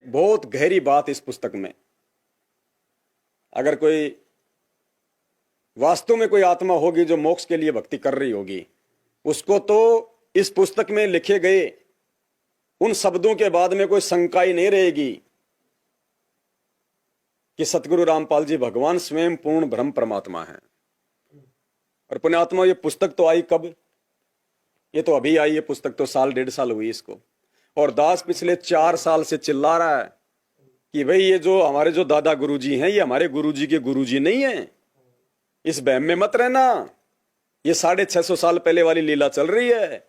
बहुत गहरी बात इस पुस्तक में। अगर कोई वास्तव में कोई आत्मा होगी जो मोक्ष के लिए भक्ति कर रही होगी, उसको तो इस पुस्तक में लिखे गए उन शब्दों के बाद में कोई शंका ही नहीं रहेगी कि सतगुरु रामपाल जी भगवान स्वयं पूर्ण ब्रह्म परमात्मा है। और पुण्यात्मा, ये पुस्तक तो आई कब? ये तो अभी आई है पुस्तक, तो साल 1.5 साल हुई इसको। और दास पिछले 4 साल से चिल्ला रहा है कि भाई ये जो हमारे जो दादा गुरुजी हैं, ये हमारे गुरुजी के गुरुजी नहीं है, इस बहम में मत रहना। ये 650 साल पहले वाली लीला चल रही है।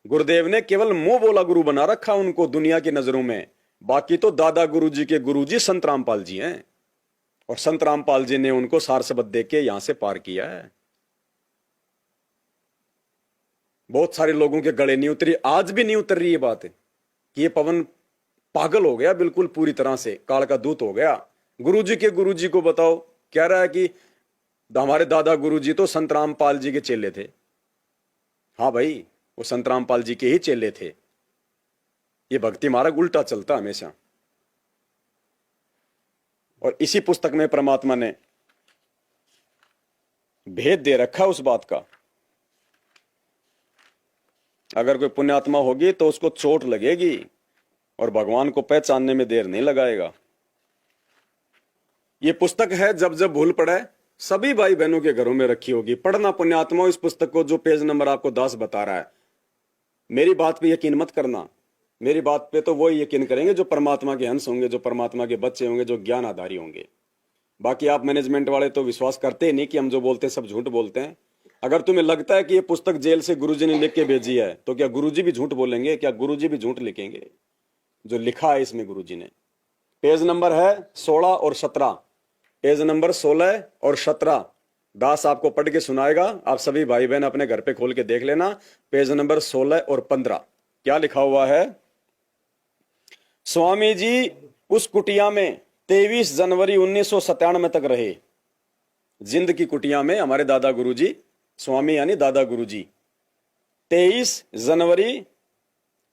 गुरुदेव ने केवल मुंह बोला गुरु बना रखा उनको दुनिया की नजरों में। बाकी तो दादा गुरुजी के गुरुजी संत रामपाल जी हैं, और संत रामपाल जी ने उनको सार शब्द दे के यहां से पार किया है। बहुत सारे लोगों के गले नहीं उतरी, आज भी नहीं उतर रही ये बात कि ये पवन पागल हो गया बिल्कुल पूरी तरह से, काल का दूत हो गया। गुरुजी के गुरुजी को बताओ, कह रहा है कि हमारे दादा गुरुजी तो संत रामपाल जी के चेले थे। हाँ भाई, वो संत रामपाल जी के ही चेले थे। ये भक्ति मार्ग उल्टा चलता हमेशा। और इसी पुस्तक में परमात्मा ने भेद दे रखा उस बात का। अगर कोई पुण्यात्मा होगी तो उसको चोट लगेगी और भगवान को पहचानने में देर नहीं लगाएगा। ये पुस्तक है, जब जब भूल पड़े सभी भाई बहनों के घरों में रखी होगी। पढ़ना पुण्यात्मा इस पुस्तक को, जो पेज नंबर आपको 10 बता रहा है। मेरी बात पे यकीन मत करना, मेरी बात पे तो वो यकीन करेंगे जो परमात्मा के हंस होंगे, जो परमात्मा के बच्चे होंगे, जो ज्ञान आधारी होंगे। बाकी आप मैनेजमेंट वाले तो विश्वास करते ही नहीं कि हम जो बोलते हैं सब झूठ बोलते हैं। अगर तुम्हें लगता है कि ये पुस्तक जेल से गुरुजी ने लिख के भेजी है, तो क्या गुरुजी भी झूठ बोलेंगे? क्या गुरुजी भी झूठ लिखेंगे? जो लिखा है इसमें गुरुजी ने, पेज नंबर है 16 और 17, पेज नंबर 16 और 17 दास आपको पढ़ के सुनाएगा। आप सभी भाई बहन अपने घर पे खोल के देख लेना, पेज नंबर 16 और 15 क्या लिखा हुआ है। स्वामी जी उस कुटिया में 23 जनवरी 1997 तक रहे। जिंद की कुटिया में हमारे दादा गुरुजी, स्वामी यानी दादा गुरुजी, 23 जनवरी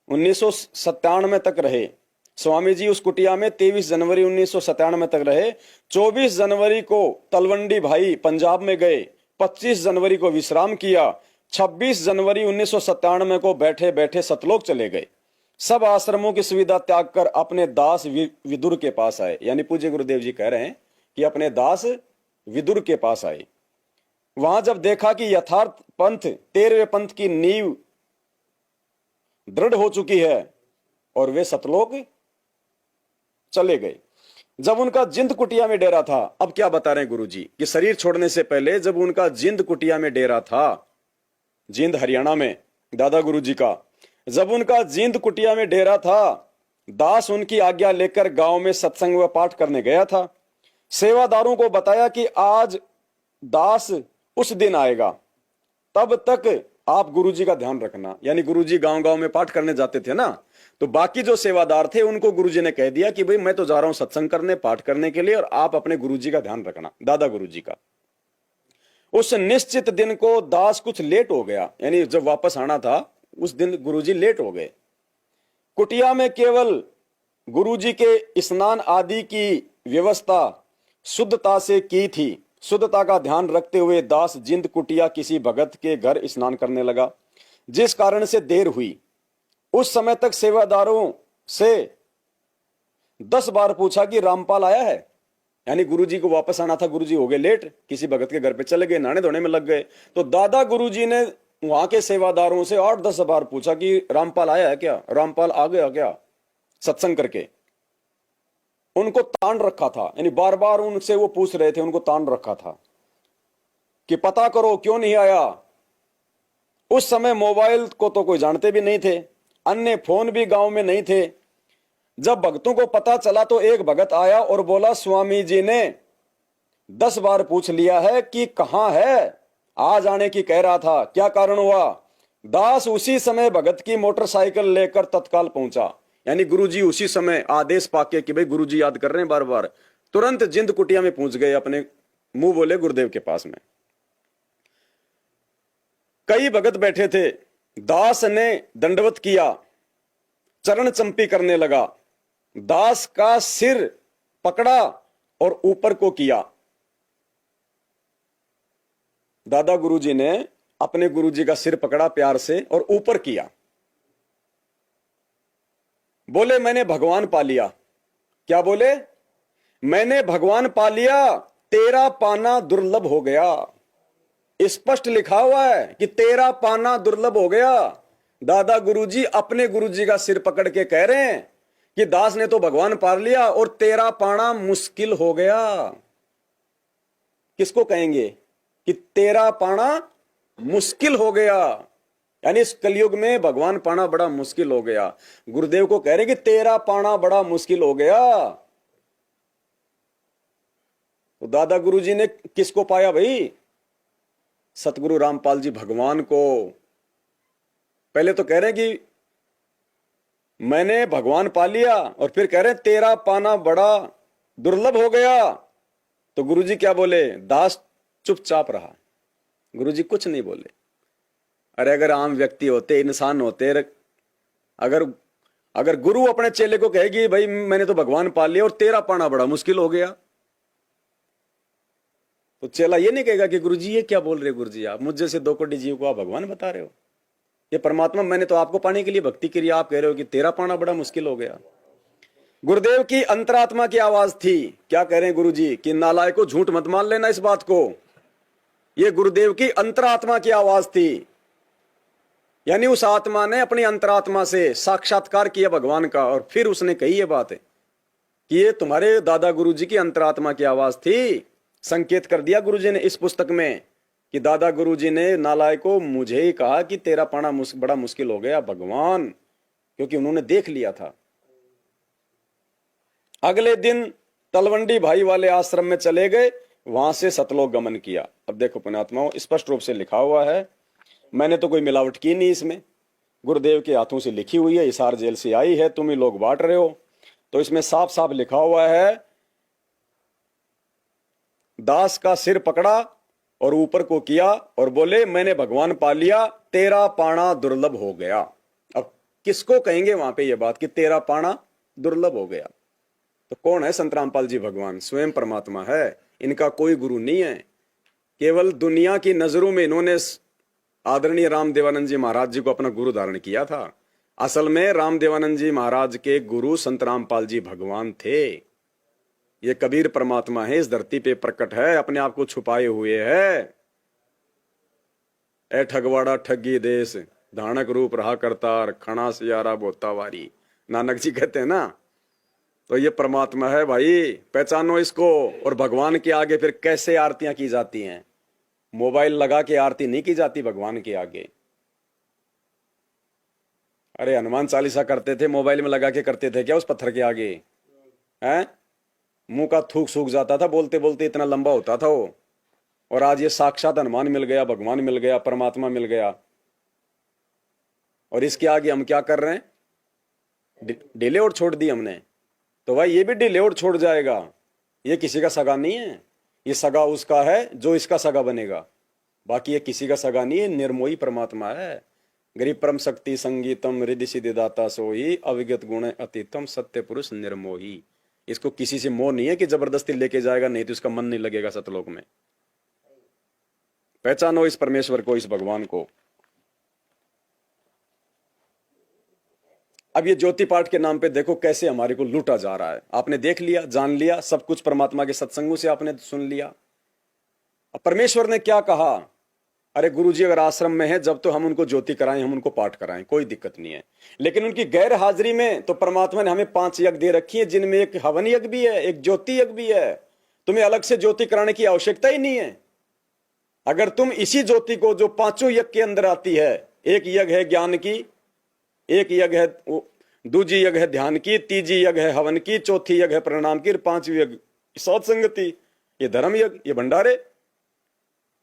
1997 तक रहे। स्वामी जी उस कुटिया में 23 जनवरी 1997 तक रहे। 24 जनवरी को तलवंडी भाई पंजाब में गए। 25 जनवरी को विश्राम किया। 26 जनवरी 1997 को बैठे बैठे सतलोक चले गए। सब आश्रमों की सुविधा त्याग कर अपने दास विदुर के पास आए। यानी पूज्य गुरुदेव जी कह रहे हैं कि अपने दास विदुर के पास आए। वहां जब देखा कि यथार्थ पंथ 13वें पंथ की नींव दृढ़ हो चुकी है और वे सतलोक चले गए। जब उनका जिंद कुटिया में डेरा था, अब क्या बता रहे हैं गुरुजी कि शरीर छोड़ने से पहले जब उनका जिंद कुटिया में डेरा था, जिंद हरियाणा में दादा गुरुजी का, जब उनका जिंद कुटिया में डेरा था, दास उनकी आज्ञा लेकर गांव में सत्संग व पाठ करने गया था। सेवादारों को बताया कि आज दास उस दिन आएगा, तब तक आप गुरुजी का ध्यान रखना। यानी गुरुजी गांव गांव में पाठ करने जाते थे ना, तो बाकी जो सेवादार थे उनको गुरुजी ने कह दिया कि भाई मैं तो जा रहा हूं सत्संग करने, पाठ करने के लिए, और आप अपने गुरुजी का ध्यान रखना, दादा गुरुजी का। उस निश्चित दिन को दास कुछ लेट हो गया, यानी जब वापस आना था उस दिन गुरुजी लेट हो गए। कुटिया में केवल गुरुजी के स्नान आदि की व्यवस्था शुद्धता से की थी। शुद्धता का ध्यान रखते हुए दास जिंद कुटिया किसी भगत के घर स्नान करने लगा, जिस कारण से देर हुई। उस समय तक सेवादारों से 10 बार पूछा कि रामपाल आया है। यानी गुरुजी को वापस आना था, गुरुजी हो गए लेट, किसी भगत के घर पे चले गए, नहाने धोने में लग गए। तो दादा गुरुजी ने वहां के सेवादारों से 8-10 बार पूछा कि रामपाल आया है क्या, रामपाल आ गया क्या, सत्संग करके। उनको तान रखा था, यानी बार बार उनसे वो पूछ रहे थे, उनको तान रखा था कि पता करो क्यों नहीं आया। उस समय मोबाइल को तो कोई जानते भी नहीं थे, अन्य फोन भी गांव में नहीं थे। जब भक्तों को पता चला तो एक भगत आया और बोला, स्वामी जी ने 10 बार पूछ लिया है कि कहां है, आज आने की कह रहा था, क्या कारण हुआ। दास उसी समय भगत की मोटरसाइकिल लेकर तत्काल पहुंचा। यानी गुरुजी उसी समय आदेश पाके कि भाई गुरुजी याद कर रहे हैं बार बार, तुरंत जिंद कुटिया में पहुंच गए, अपने मुंह बोले गुरुदेव के पास में। कई भगत बैठे थे। दास ने दंडवत किया, चरण चंपी करने लगा। दास का सिर पकड़ा और ऊपर को किया। दादा गुरुजी ने अपने गुरुजी का सिर पकड़ा प्यार से और ऊपर किया। बोले मैंने भगवान पा लिया। क्या बोले? मैंने भगवान पा लिया, तेरा पाना दुर्लभ हो गया। स्पष्ट लिखा हुआ है कि तेरा पाना दुर्लभ हो गया। दादा गुरुजी अपने गुरुजी का सिर पकड़ के कह रहे हैं कि दास ने तो भगवान पा लिया और तेरा पाना मुश्किल हो गया। किसको कहेंगे कि तेरा पाना मुश्किल हो गया? यानी इस कलयुग में भगवान पाना बड़ा मुश्किल हो गया। गुरुदेव को कह रहे कि तेरा पाना बड़ा मुश्किल हो गया। तो दादा गुरुजी ने किसको पाया भाई? सतगुरु रामपाल जी भगवान को। पहले तो कह रहे हैं कि मैंने भगवान पा लिया और फिर कह रहे हैं तेरा पाना बड़ा दुर्लभ हो गया। तो गुरुजी क्या बोले? दास चुपचाप रहा। गुरुजी कुछ नहीं बोले। अरे अगर आम व्यक्ति होते, इंसान होते, अगर गुरु अपने चेले को कहेगी भाई मैंने तो भगवान पा लिया और तेरा पाना बड़ा मुश्किल हो गया, तो चेला ये नहीं कहेगा कि गुरुजी ये क्या बोल रहे हो? गुरुजी आप मुझ जैसे 2 कोटि जीव को आप भगवान बता रहे हो? ये परमात्मा, मैंने तो आपको पाने के लिए भक्ति करी, आप कह रहे हो कि तेरा पाना बड़ा मुश्किल हो गया। गुरुदेव की अंतरात्मा की आवाज थी। क्या कह रहे हैं गुरुजी? कि नालायक को झूठ मत मान लेना इस बात को। ये गुरुदेव की अंतरात्मा की आवाज थी। यानी उस आत्मा ने अपनी अंतरात्मा से साक्षात्कार किया भगवान का और फिर उसने कही ये बात है कि ये तुम्हारे दादा गुरुजी की अंतरात्मा की आवाज थी। संकेत कर दिया गुरुजी ने इस पुस्तक में कि दादा गुरुजी ने नालायक को मुझे ही कहा कि तेरा पाना बड़ा मुश्किल हो गया भगवान, क्योंकि उन्होंने देख लिया था। अगले दिन तलवंडी भाई वाले आश्रम में चले गए, वहां से सतलोक गमन किया। अब देखो पुण्यात्माओं, स्पष्ट रूप से लिखा हुआ है, मैंने तो कोई मिलावट की नहीं इसमें, गुरुदेव के हाथों से लिखी हुई है, हिसार जेल से आई है, तुम ही लोग बांट रहे हो। तो इसमें साफ साफ लिखा हुआ है, दास का सिर पकड़ा और ऊपर को किया और बोले मैंने भगवान पा लिया, तेरा पाना दुर्लभ हो गया। अब किसको कहेंगे वहां पे ये बात कि तेरा पाना दुर्लभ हो गया? तो कौन है? संत रामपाल जी भगवान स्वयं परमात्मा है। इनका कोई गुरु नहीं है। केवल दुनिया की नजरों में इन्होंने आदरणीय रामदेवानंद जी महाराज जी को अपना गुरु धारण किया था। असल में रामदेवानंद जी महाराज के गुरु संत रामपाल जी भगवान थे। ये कबीर परमात्मा है, इस धरती पे प्रकट है, अपने आप को छुपाए हुए है। ए ठगवाड़ा ठगी देश, धानक रूप रहा करतार, खणा सियारा बोतावारी, नानक जी कहते हैं ना। तो ये परमात्मा है भाई, पहचानो इसको। और भगवान के आगे फिर कैसे आरतियां की जाती हैं? मोबाइल लगा के आरती नहीं की जाती भगवान के आगे। अरे हनुमान चालीसा करते थे, मोबाइल में लगा के करते थे क्या उस पत्थर के आगे? हैं? मुंह का थूक सूख जाता था बोलते बोलते, इतना लंबा होता था वो। और आज ये साक्षात हनुमान मिल गया, भगवान मिल गया, परमात्मा मिल गया, और इसके आगे हम क्या कर रहे हैं? ढीले और छोड़ दी हमने। तो भाई ये भी ढीले और छोड़ जाएगा। ये किसी का सगा नहीं है, ये सगा उसका है जो इसका सगा बनेगा। बाकी ये किसी का सगा नहीं है, निर्मोही परमात्मा है। गरीब परम शक्ति संगीतम रिद्धि सिद्धि दाता सोही, अविगत गुण अतीतम सत्य पुरुष निर्मोही। इसको किसी से मोह नहीं है कि जबरदस्ती लेके जाएगा, नहीं तो इसका मन नहीं लगेगा सतलोक में। पहचानो इस परमेश्वर को, इस भगवान को। अब ये ज्योति पाठ के नाम पे देखो कैसे हमारे को लूटा जा रहा है। आपने देख लिया, जान लिया, सब कुछ परमात्मा के सत्संगों से आपने सुन लिया। अब परमेश्वर ने क्या कहा? अरे गुरुजी अगर आश्रम में है, जब तो हम उनको ज्योति कराएं, हम उनको पाठ कराएं, कोई दिक्कत नहीं है। लेकिन उनकी गैर हाजिरी में तो परमात्मा ने हमें 5 यज्ञ दे रखी है, जिनमें एक हवन यज्ञ भी है, एक ज्योति यज्ञ भी है। तुम्हें अलग से ज्योति कराने की आवश्यकता ही नहीं है। अगर तुम इसी ज्योति को जो 5 यज्ञ के अंदर आती है, एक यज्ञ है ज्ञान की, एक यज्ञ है, दूजी यज्ञ है ध्यान की, तीजी यज्ञ है हवन की, चौथी यज्ञ है प्रणाम की, 5वीं यज्ञ सत्संगति, ये धर्म यज्ञ, ये भंडारे।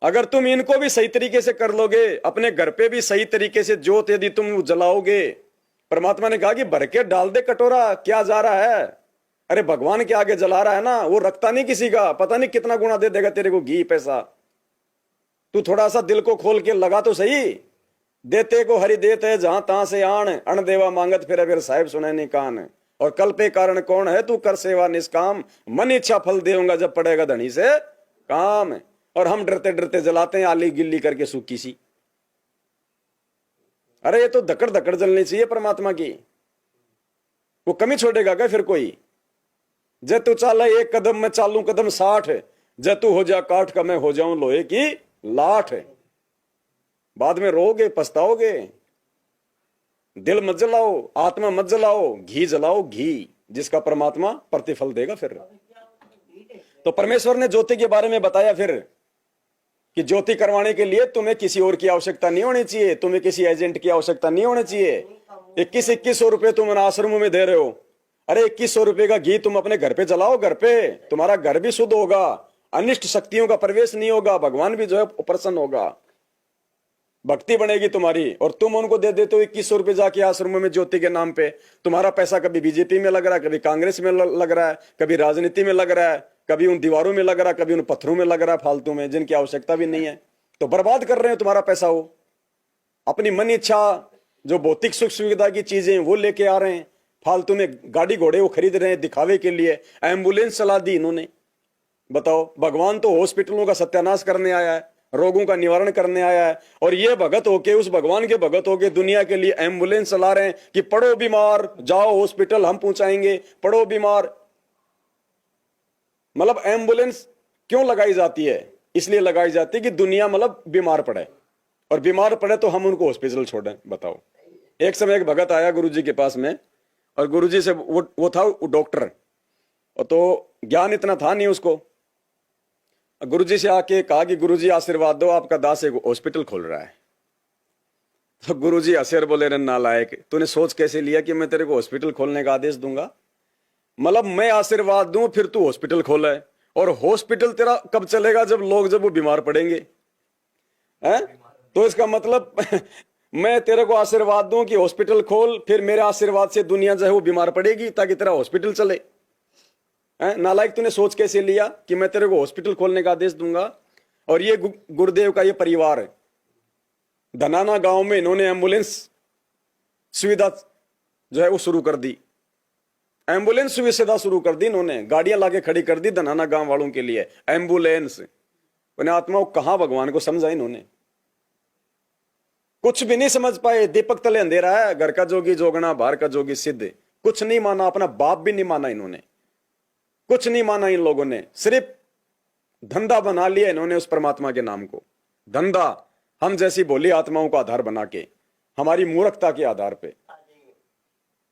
अगर तुम इनको भी सही तरीके से कर लोगे, अपने घर पे भी सही तरीके से ज्योत यदि तुम जलाओगे, परमात्मा ने कहा कि भर के डाल दे कटोरा, क्या जा रहा है? अरे भगवान के आगे जला रहा है ना, वो रखता नहीं किसी का, पता नहीं कितना गुना दे देगा तेरे को घी पैसा। तू थोड़ा सा दिल को खोल के लगा तो सही। देते को हरि देते जहां तहां से आन, अण देवा मांगत फिर साहिब सुने नहीं कान। और कल पे कारण कौन है, तू कर सेवा निष्काम, मन इच्छा फल देऊंगा जब पड़ेगा धनी से काम। और हम डरते डरते जलाते हैं आली गिल्ली करके सूखी सी। अरे ये तो धकड़ धकड़ जलनी चाहिए परमात्मा की, वो कमी छोड़ेगा क्या फिर कोई? जब तू चाला एक कदम मैं चालू कदम 60, जब तू हो जा काठ का मैं हो जाऊं लोहे की लाठ। बाद में रोगे पछताओगे। दिल मत जलाओ, आत्मा मत जलाओ, घी जलाओ, घी जिसका परमात्मा प्रतिफल देगा। फिर तो परमेश्वर ने ज्योति के बारे में बताया फिर कि ज्योति करवाने के लिए तुम्हें किसी और की आवश्यकता नहीं होनी चाहिए, तुम्हें किसी एजेंट की आवश्यकता नहीं होनी चाहिए। 2100 रुपए तुम आश्रमों में दे रहे हो, अरे 2100 रुपए का घी तुम अपने घर पे जलाओ, घर पे तुम्हारा घर भी शुद्ध होगा, अनिष्ट शक्तियों का प्रवेश नहीं होगा, भगवान भी जो है प्रसन्न होगा, भक्ति बनेगी तुम्हारी। और तुम उनको दे देते हो 2100 रुपए जाके आश्रमों में ज्योति के नाम पे। तुम्हारा पैसा कभी बीजेपी में लग रहा है, कभी कांग्रेस में लग रहा है, कभी राजनीति में लग रहा है, कभी उन दीवारों में लग रहा है, कभी उन पत्थरों में लग रहा है फालतू में, जिनकी आवश्यकता भी नहीं है। तो बर्बाद कर रहे हैं तुम्हारा पैसा। वो अपनी मन इच्छा जो भौतिक सुख सुविधा की चीजें वो लेके आ रहे हैं, फालतू में गाड़ी घोड़े वो खरीद रहे हैं दिखावे के लिए, एम्बुलेंस चला दी इन्होंने। बताओ, भगवान तो हॉस्पिटलों का सत्यानाश करने आया है, रोगों का निवारण करने आया है, और ये भगत होके, उस भगवान के भगत होके दुनिया के लिए एम्बुलेंस चला रहे हैं कि पड़ो बीमार जाओ हॉस्पिटल हम पहुंचाएंगे, पड़ो बीमार। मतलब एम्बुलेंस क्यों लगाई जाती है? इसलिए लगाई जाती है कि दुनिया मतलब बीमार पड़े, और बीमार पड़े तो हम उनको हॉस्पिटल छोड़ें। बताओ, एक समय एक भगत आया गुरुजी के पास में, और गुरुजी से वो था डॉक्टर, और तो ज्ञान इतना था नहीं उसको। गुरुजी से आके कहा कि गुरुजी आशीर्वाद दो, आपका दास एक हॉस्पिटल खोल रहा है। तो गुरुजी हंसे और बोले, रे नालायक, तूने सोच कैसे लिया कि मैं तेरे को हॉस्पिटल खोलने का आदेश दूंगा? मतलब मैं आशीर्वाद दूं फिर तू हॉस्पिटल खोला है, और हॉस्पिटल तेरा कब चलेगा? जब वो बीमार पड़ेंगे हैं? तो इसका मतलब मैं तेरे को आशीर्वाद दूं कि हॉस्पिटल खोल, फिर मेरे आशीर्वाद से दुनिया जो है वो बीमार पड़ेगी ताकि तेरा हॉस्पिटल चले। नालायक, तूने सोच कैसे लिया कि मैं तेरे को हॉस्पिटल खोलने का आदेश दूंगा? और ये गुरुदेव का ये परिवार है, धनाना गांव में इन्होंने एम्बुलेंस सुविधा जो है वो शुरू कर दी, एम्बुलेंस सुविधा शुरू कर दी इन्होंने, गाड़ियां लाके खड़ी कर दी धनाना गांव वालों के लिए एम्बुलेंस। उन्हें आत्माओं कहां भगवान को समझा इन्होंने? कुछ भी नहीं समझ पाए। दीपक तले अंधेरा है, घर का जोगी जोगना बाहर का जोगी सिद्ध। कुछ नहीं माना, अपना बाप भी नहीं माना इन्होंने, कुछ नहीं माना इन लोगों ने, सिर्फ धंधा बना लिया इन्होंने उस परमात्मा के नाम को। धंधा हम जैसी भोली आत्माओं का आधार बना के, हमारी मूर्खता के आधार पे।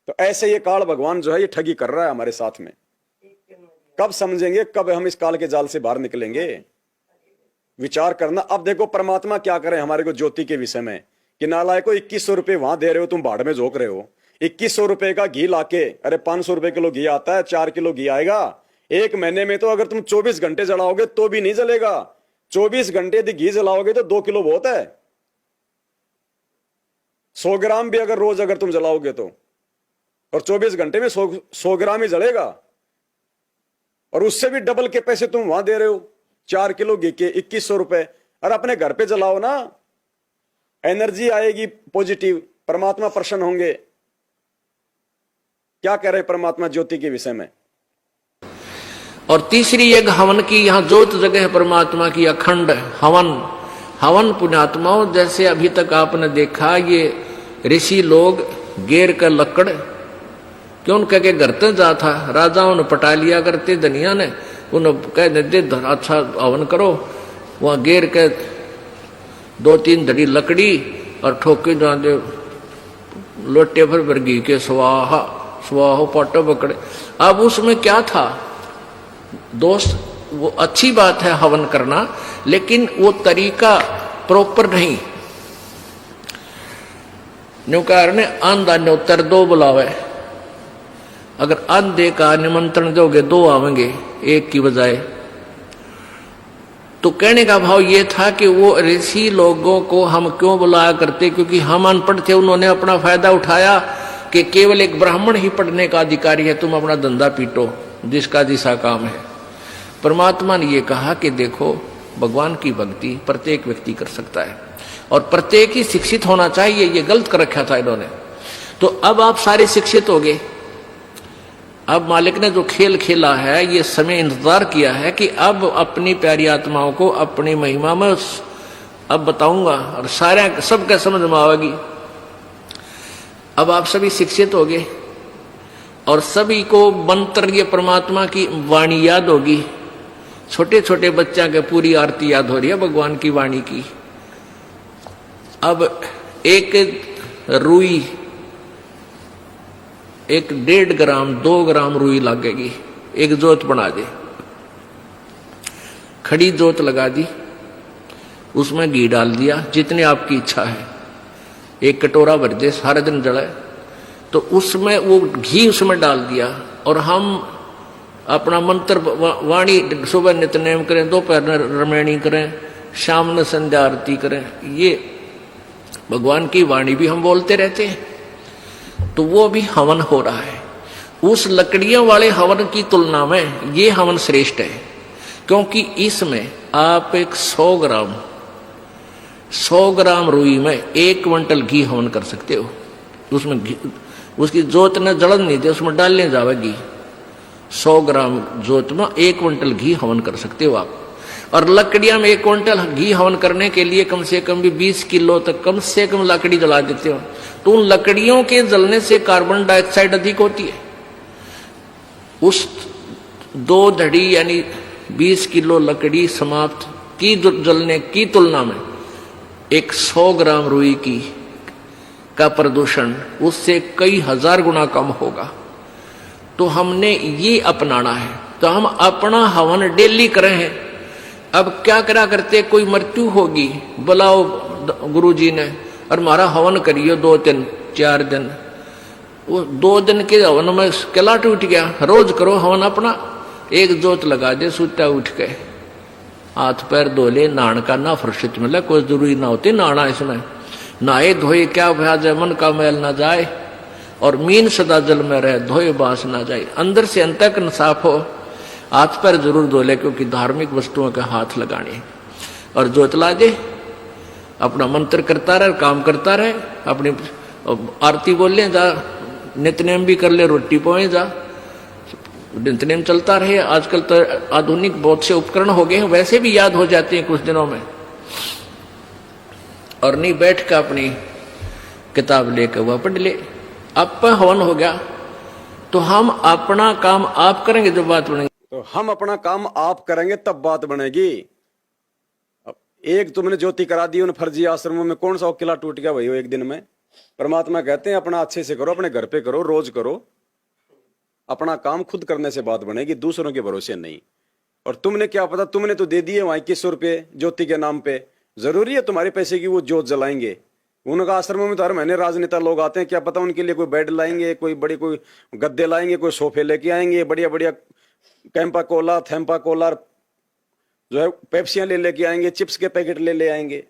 तो ऐसे ये काल भगवान जो है ये ठगी कर रहा है हमारे साथ में। कब समझेंगे, कब हम इस काल के जाल से बाहर निकलेंगे? विचार करना। अब देखो परमात्मा क्या करे हमारे को ज्योति के विषय में, कि नालायक को 2100 रुपए वहां दे रहे हो, तुम भाड़ में झोंक रहे हो। 2100 रुपए का घी लाके, अरे 500 रुपए किलो घी आता है, 4 किलो घी आएगा एक महीने में। तो अगर तुम 24 घंटे जलाओगे तो भी नहीं जलेगा। 24 घंटे यदि घी जलाओगे तो 2 किलो बहुत है। 100 ग्राम भी अगर रोज अगर तुम जलाओगे तो, और 24 घंटे में 100 ग्राम ही जलेगा। और उससे भी डबल के पैसे तुम वहां दे रहे हो, 4 किलो घी के 2100 रुपए। और अपने घर पे जलाओ ना, एनर्जी आएगी पॉजिटिव, परमात्मा प्रसन्न होंगे। क्या कह रहे परमात्मा ज्योति के विषय में? और तीसरी एक हवन की, यहाँ ज्योत जगह है परमात्मा की, अखंड हवन। हवन पुण्यात्माओं, जैसे अभी तक आपने देखा ये ऋषि लोग गेर कर लकड़ क्यों कह के घर तक जा था, राजाओं ने पटा लिया करते, धनिया ने उन्हें कह दे अच्छा हवन करो। वहां गेर के 2-3 धड़ी लकड़ी और ठोके दे लोटे भर वर्गी के स्वाहा स्वाहो पाटो पकड़े। अब उसमें क्या था दोस्त? वो अच्छी बात है हवन करना, लेकिन वो तरीका प्रॉपर नहीं। न्यू कारण आंधा न्यो तर 2 बुलावे, अगर आंधे का निमंत्रण दोगे 2 आवेंगे एक की बजाय। तो कहने का भाव ये था कि वो ऋषि लोगों को हम क्यों बुलाया करते, क्योंकि हम अनपढ़ थे, उन्होंने अपना फायदा उठाया कि केवल एक ब्राह्मण ही पढ़ने का अधिकारी है, तुम अपना धंधा पीटो, जिसका जिसा काम है। परमात्मा ने ये कहा कि देखो भगवान की भक्ति प्रत्येक व्यक्ति कर सकता है, और प्रत्येक ही शिक्षित होना चाहिए। ये गलत कर रखा था इन्होंने। तो अब आप सारे शिक्षित हो गए, अब मालिक ने जो खेल खेला है, ये समय इंतजार किया है कि अब अपनी प्यारी आत्माओं को अपनी महिमा में अब बताऊंगा और सारे सबके समझ में आएगी। अब आप सभी शिक्षित हो गए और सभी को मंत्र ये परमात्मा की वाणी याद होगी। छोटे छोटे बच्चा के पूरी आरती याद हो रही है भगवान की वाणी की। अब एक रुई, एक 1.5 ग्राम 2 ग्राम रुई लगेगी, एक जोत बना दे, खड़ी जोत लगा दी, उसमें घी डाल दिया जितनी आपकी इच्छा है, एक कटोरा भर दे, सारा दिन जलाए, तो उसमें वो घी उसमें डाल दिया और हम अपना मंत्र वाणी सुबह नित्यनेम करें, दोपहर रमैणी करें, शाम में संध्या आरती करें, ये भगवान की वाणी भी हम बोलते रहते हैं, तो वो भी हवन हो रहा है। उस लकड़ियों वाले हवन की तुलना में ये हवन श्रेष्ठ है, क्योंकि इसमें आप एक 100 ग्राम रुई में 1 क्विंटल घी हवन कर सकते हो। उसमें उसकी जोत ने जलन नहीं दे, उसमें डालने जाएगी। 100 ग्राम जोत में 1 क्विंटल घी हवन कर सकते हो आप। और लकड़ियां में 1 क्विंटल घी हवन करने के लिए कम से कम भी 20 किलो तक कम से कम लकड़ी जला देते हो, तो उन लकड़ियों के जलने से कार्बन डाइऑक्साइड अधिक होती है। उस 2 धड़ी यानी 20 किलो लकड़ी समाप्त की जलने की तुलना में 100 ग्राम रुई की का प्रदूषण उससे कई हजार गुना कम होगा। तो हमने ये अपनाना है, तो हम अपना हवन डेली करें हैं। अब क्या करा करते, कोई मृत्यु होगी, बुलाओ गुरुजी ने और हमारा हवन करियो 2 दिन 4 दिन, वो 2 दिन के हवन में किला टूट गया। रोज करो हवन अपना, एक जोत लगा दे, सुता उठ के हाथ पैर धो ले, नहान का ना फुर्सत मिले, कोई जरूरी ना होती नहाना, इसमें नहाए धोए क्या भ्याज है, मन का मैल ना जाए और मीन सदा जल में रहे, धोए बास ना जाए। अंदर से अंत तक साफ हो, हाथ पैर जरूर धो ले, क्योंकि धार्मिक वस्तुओं का हाथ लगाने, और जोत ला दे, अपना मंत्र करता रहे, काम करता रहे, अपनी आरती बोल ले, जा नित्यनेम भी कर ले, रोटी पोए जा, नित्यनेम चलता रहे। आजकल तो आधुनिक बहुत से उपकरण हो गए हैं, वैसे भी याद हो जाते हैं कुछ दिनों में। और नहीं बैठ कर अपनी किताब लेकर वह पढ़ ले। अब हवन हो गया, तो हम अपना काम आप करेंगे जब बात बनेगी, तो हम अपना काम आप करेंगे तब बात बनेगी। अब एक तुमने ज्योति करा दी उन फर्जी आश्रमों में, कौन सा किला टूट गया वही हो एक दिन में। परमात्मा कहते हैं अपना अच्छे से करो, अपने घर पे करो, रोज करो, अपना काम खुद करने से बात बनेगी, दूसरों के भरोसे नहीं। और तुमने क्या पता, तुमने तो दे दिए वहां 2100 रुपये ज्योति के नाम पे, जरूरी है तुम्हारे पैसे की वो ज्योत जलाएंगे। उनका आश्रमों में तो हर महीने राजनेता लोग आते हैं, क्या पता उनके लिए कोई बेड लाएंगे, कोई बड़ी कोई गद्दे लाएंगे, कोई सोफे लेके आएंगे, बढ़िया बढ़िया कैंपा कोला थैम्पा कोला जो है पेप्सियां ले लेके आएंगे, चिप्स के पैकेट ले आएंगे।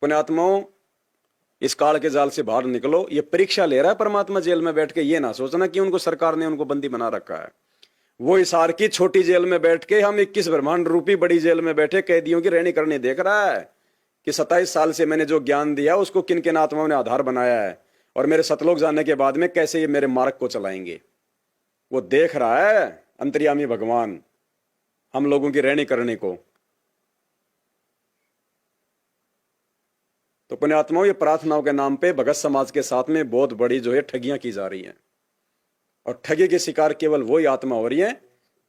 पुण्यात्माओं, इस काल के जाल से बाहर निकलो। ये परीक्षा ले रहा है परमात्मा जेल में बैठ के, ये ना सोचना कि उनको सरकार ने उनको बंदी बना रखा है। वो हिसार की छोटी जेल में बैठ के, हम 21 ब्रह्मांड रूपी बड़ी जेल में बैठे कैदियों की रहनी करनी देख रहा है कि 27 साल से मैंने जो ज्ञान दिया उसको किन किन आत्माओं ने आधार बनाया है, और मेरे सतलोक जाने के बाद में कैसे ये मेरे मार्ग को चलाएंगे। वो देख रहा है अंतर्यामी भगवान हम लोगों की रहनी करने को। तो पुण्यात्माओं, ये प्रार्थनाओं के नाम पे भगत समाज के साथ में बहुत बड़ी जो है ठगियां की जा रही हैं, और ठगी के शिकार केवल वही आत्मा हो रही है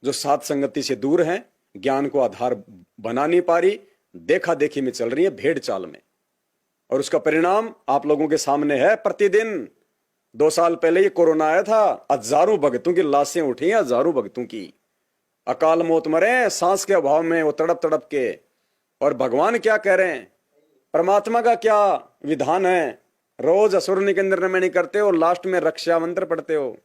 जो साध संगति से दूर है, ज्ञान को आधार बना नहीं पा रही, देखा देखी में चल रही है, भेड़ चाल में। और उसका परिणाम आप लोगों के सामने है। प्रतिदिन 2 साल पहले ये कोरोना आया था, हजारों भक्तों की लाशें उठी हैं, हजारों भक्तों की अकाल मौत मरे सांस के अभाव में, वो तड़प तड़प के। और भगवान क्या कह रहे हैं, परमात्मा का क्या विधान है, रोज असुर निकंदन में नहीं करते हो, लास्ट में रक्षा मंत्र पढ़ते हो।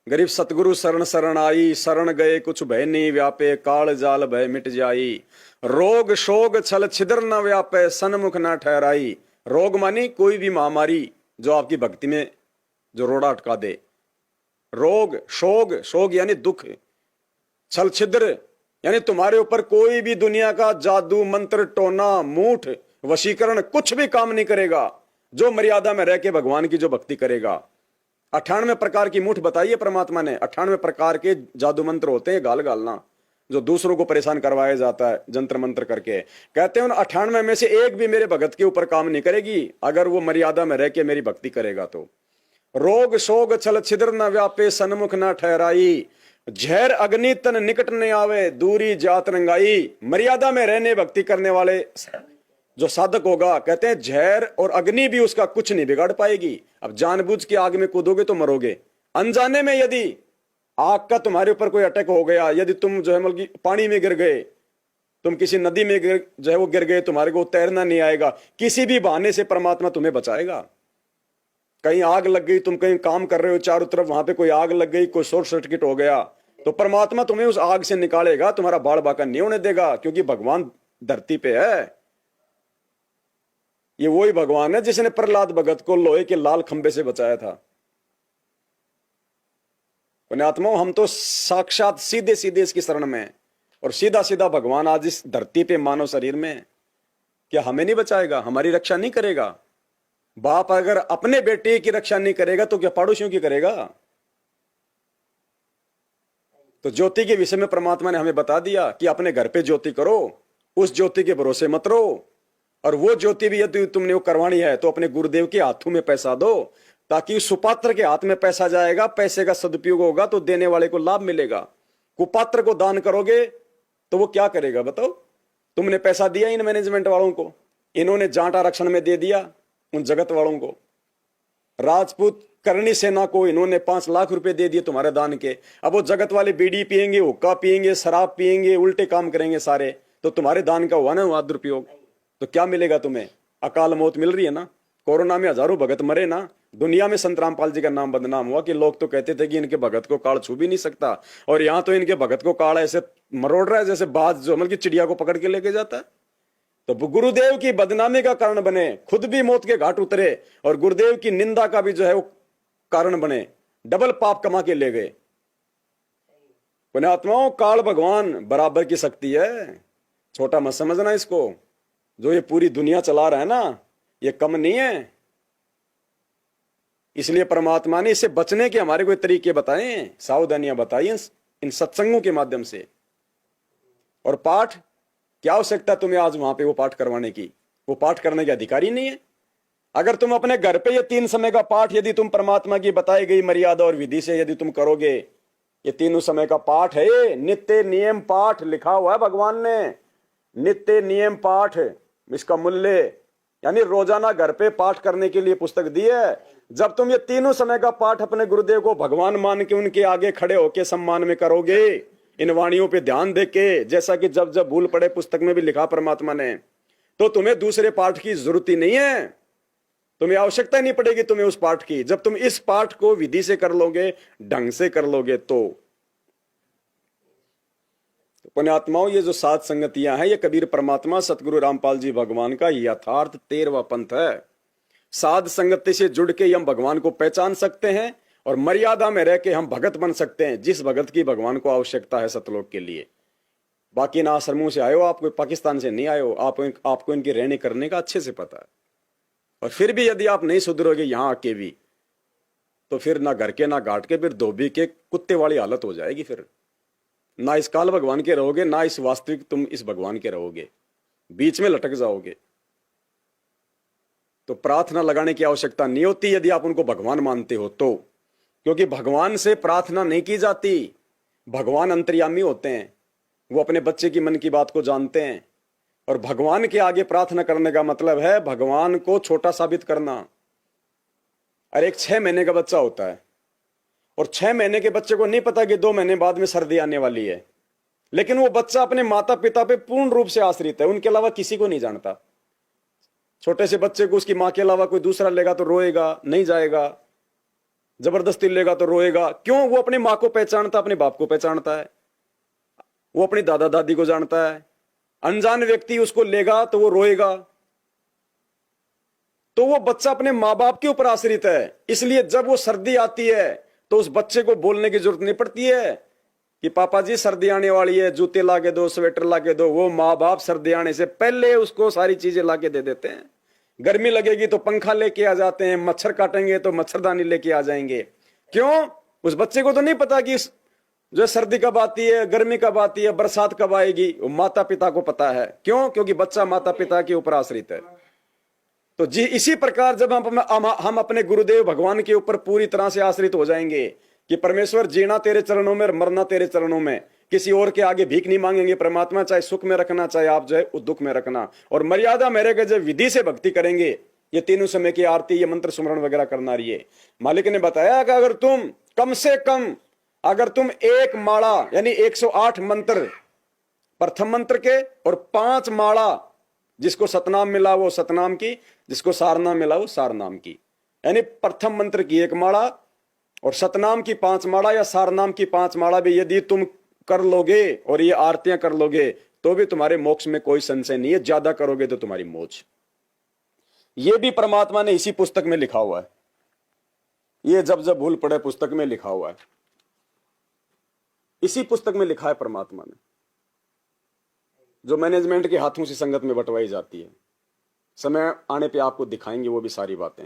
गरीब सतगुरु शरण शरण आई, शरण गए कुछ भय नहीं व्यापे, काल जाल भय मिट जाई, रोग शोग छल छिद्र न व्यापे, सन्मुख न ठहराई। रोग मानी कोई भी महामारी जो आपकी भक्ति में जो रोड़ा अटका दे। रोग शोग, शोग यानी दुख, छल छिद्र यानी तुम्हारे ऊपर कोई भी दुनिया का जादू मंत्र टोना मूठ वशीकरण कुछ भी काम नहीं करेगा। जो मर्यादा में रह के भगवान की जो भक्ति करेगा। 98 प्रकार की मूठ बताइए परमात्मा ने। 98 प्रकार के जादू मंत्र होते हैं, गाल गालना, जो दूसरों को परेशान करवाया जाता है जंत्र मंत्र करके। कहते हैं उन 98 में से एक भी मेरे भगत के ऊपर काम नहीं करेगी अगर वो मर्यादा में रह के मेरी भक्ति करेगा तो। रोग शोग छल छिद्र न व्यापे, सन्मुख न ठहराई, झैर अग्नि तन निकट न आवे, दूरी जात रंगाई। मर्यादा में रहने भक्ति करने वाले जो साधक होगा, कहते हैं झैर और अग्नि भी उसका कुछ नहीं बिगाड़ पाएगी। अब जानबूझ के आग में कूदोगे तो मरोगे। अनजाने में यदि आग का तुम्हारे ऊपर कोई अटैक हो गया, यदि तुम जो है मतलब पानी में गिर गए, तुम किसी नदी में जो है वो गिर गए, तुम्हारे को तैरना नहीं आएगा, किसी भी बहाने से परमात्मा तुम्हें बचाएगा। कहीं आग लग गई, तुम कहीं काम कर रहे हो, चारों तरफ वहां पे कोई आग लग गई, कोई शॉर्ट सर्किट हो गया, तो परमात्मा तुम्हें उस आग से निकालेगा, तुम्हारा बाल बाका नहीं होने देगा, क्योंकि भगवान धरती पे है। ये वही भगवान है जिसने प्रहलाद भगत को लोहे के लाल खंबे से बचाया था। पुण्यात्माओं, हम तो साक्षात सीधे सीधे इसकी शरण में हैं, और सीधा सीधा भगवान आज इस धरती पे मानव शरीर में है। क्या हमें नहीं बचाएगा, हमारी रक्षा नहीं करेगा? बाप अगर अपने बेटे की रक्षा नहीं करेगा तो क्या पड़ोसियों की करेगा? तो ज्योति के विषय में परमात्मा ने हमें बता दिया कि अपने घर पे ज्योति करो, उस ज्योति के भरोसे मत रहो। और वो ज्योति भी यदि तुमने वो करवानी है तो अपने गुरुदेव के हाथों में पैसा दो, ताकि सुपात्र के हाथ में पैसा जाएगा, पैसे का सदुपयोग होगा तो देने वाले को लाभ मिलेगा। कुपात्र को दान करोगे तो वो क्या करेगा बताओ? तुमने पैसा दिया इन मैनेजमेंट वालों को, इन्होंने जाट आरक्षण में दे दिया उन जगत वालों को। राजपूत करणी सेना को इन्होंने 5 लाख रुपए दे दिए तुम्हारे दान के। अब वो जगत वाले बीड़ी पिएंगे, हुक्का पिएंगे, शराब पिएंगे, उल्टे काम करेंगे सारे, तो तुम्हारे दान का हुआ ना हुआ दुरुपयोग। तो क्या मिलेगा तुम्हें? अकाल मौत मिल रही है ना। कोरोना में हजारों भगत मरे ना। दुनिया में संत रामपाल जी का नाम बदनाम हुआ कि लोग तो कहते थे कि इनके भगत को काल छू भी नहीं सकता, और यहां तो इनके भगत को काल ऐसे मरोड़ रहा है जैसे बाज जो मतलब की चिड़िया को पकड़ के लेके जाता है। तो गुरुदेव की बदनामी का कारण बने, खुद भी मौत के घाट उतरे, और गुरुदेव की निंदा का भी जो है वो कारण बने, डबल पाप कमा के ले गए। पुण्यात्माओं, काल भगवान बराबर की शक्ति है, छोटा मत समझना इसको। जो ये पूरी दुनिया चला रहा है ना, ये कम नहीं है। इसलिए परमात्मा ने इससे बचने के हमारे कोई तरीके बताए, सावधानियां बताई इन सत्संगों के माध्यम से। और पाठ, क्या आवश्यकता तुम्हें आज वहां पे वो पाठ करवाने की? वो पाठ करने के अधिकारी नहीं है। अगर तुम अपने घर पे ये 3 समय का पाठ यदि तुम परमात्मा की बताई गई मर्यादा और विधि से यदि तुम करोगे, ये 3 समय का पाठ है, ये नित्य नियम पाठ लिखा हुआ है भगवान ने। नित्य नियम पाठ, इसका मूल्य यानी रोजाना घर पे पाठ करने के लिए पुस्तक दी है। जब तुम ये 3 समय का पाठ अपने गुरुदेव को भगवान मान के उनके आगे खड़े होके सम्मान में करोगे, इन वाणियों पे ध्यान देके, जैसा कि जब जब भूल पड़े पुस्तक में भी लिखा परमात्मा ने, तो तुम्हें दूसरे पाठ की जरूरत ही नहीं है। तुम्हें आवश्यकता नहीं पड़ेगी तुम्हें उस पाठ की, जब तुम इस पाठ को विधि से कर लोगे, ढंग से कर लोगे तो। पुण्यात्माओं, ये जो 7 संगतियां हैं, ये कबीर परमात्मा सतगुरु रामपाल जी भगवान का यथार्थ 13वां पंथ है। साध संगति से जुड़ के हम भगवान को पहचान सकते हैं, और मर्यादा में रह के हम भगत बन सकते हैं, जिस भगत की भगवान को आवश्यकता है सतलोक के लिए। बाकी ना आश्रमों से आए हो, आप कोई पाकिस्तान से नहीं आए हो, आपको इनकी रहने करने का अच्छे से पता है। और फिर भी यदि आप नहीं सुधरोगे यहां आके भी, तो फिर ना घर के ना घाट के, फिर धोबी के कुत्ते वाली हालत हो जाएगी। फिर ना इस काल भगवान के रहोगे, ना इस वास्तविक तुम इस भगवान के रहोगे, बीच में लटक जाओगे। तो प्रार्थना लगाने की आवश्यकता नहीं होती यदि आप उनको भगवान मानते हो तो, क्योंकि भगवान से प्रार्थना नहीं की जाती। भगवान अंतर्यामी होते हैं, वो अपने बच्चे की मन की बात को जानते हैं, और भगवान के आगे प्रार्थना करने का मतलब है भगवान को छोटा साबित करना। और एक 6 महीने का बच्चा होता है, और 6 महीने के बच्चे को नहीं पता कि 2 महीने बाद में सर्दी आने वाली है, लेकिन वो बच्चा अपने माता पिता पे पूर्ण रूप से आश्रित है, उनके अलावा किसी को नहीं जानता। छोटे से बच्चे को उसकी मां के अलावा कोई दूसरा लेगा तो रोएगा, नहीं जाएगा, जबरदस्ती लेगा तो रोएगा। क्यों? वो अपनी मां को पहचानता, अपने बाप को पहचानता है, वो अपनी दादा दादी को जानता है। अनजान व्यक्ति उसको लेगा तो वो रोएगा। तो वो बच्चा अपने मां बाप के ऊपर आश्रित है। इसलिए जब वो सर्दी आती है तो उस बच्चे को बोलने की जरूरत नहीं पड़ती है कि पापा जी सर्दी आने वाली है, जूते लाके दो, स्वेटर लाके दो। वो माँ बाप सर्दी आने से पहले उसको सारी चीजें लाके दे देते हैं। गर्मी लगेगी तो पंखा लेके आ जाते हैं, मच्छर काटेंगे तो मच्छरदानी लेके आ जाएंगे। क्यों? उस बच्चे को तो नहीं पता कि जो सर्दी कब आती है, गर्मी कब आती है, बरसात कब आएगी, वो माता पिता को पता है। क्यों? क्योंकि बच्चा माता पिता के ऊपर आश्रित है। तो जी इसी प्रकार जब हम अपने गुरुदेव भगवान के ऊपर पूरी तरह से आश्रित हो जाएंगे कि परमेश्वर जीना तेरे चरणों में और मरना तेरे चरणों में, किसी और के आगे भीख नहीं मांगेंगे परमात्मा, चाहे सुख में रखना चाहे आप जो है दुख में रखना, और मर्यादा मेरे के जब विधि से भक्ति करेंगे, ये तीनों समय की आरती, ये मंत्र सुमरण वगैरह करना रही है। मालिक ने बताया कि अगर तुम कम से कम अगर तुम एक माला यानी 108 मंत्र प्रथम मंत्र के और 5 माला, जिसको सतनाम मिला वो सतनाम की, जिसको सारनाम मिला वो सारनाम की, यानी प्रथम मंत्र की 1 माला और सतनाम की 5 माला या सारनाम की 5 माला भी यदि तुम कर लोगे और ये आरतियां कर लोगे तो भी तुम्हारे मोक्ष में कोई संशय नहीं है। ज्यादा करोगे तो तुम्हारी मोक्ष। ये भी परमात्मा ने इसी पुस्तक में लिखा हुआ है। ये जब जब भूल पड़े पुस्तक में लिखा हुआ है, इसी पुस्तक में लिखा है परमात्मा ने, जो मैनेजमेंट के हाथों से संगत में बंटवाई जाती है। समय आने पे आपको दिखाएंगे वो भी सारी बातें।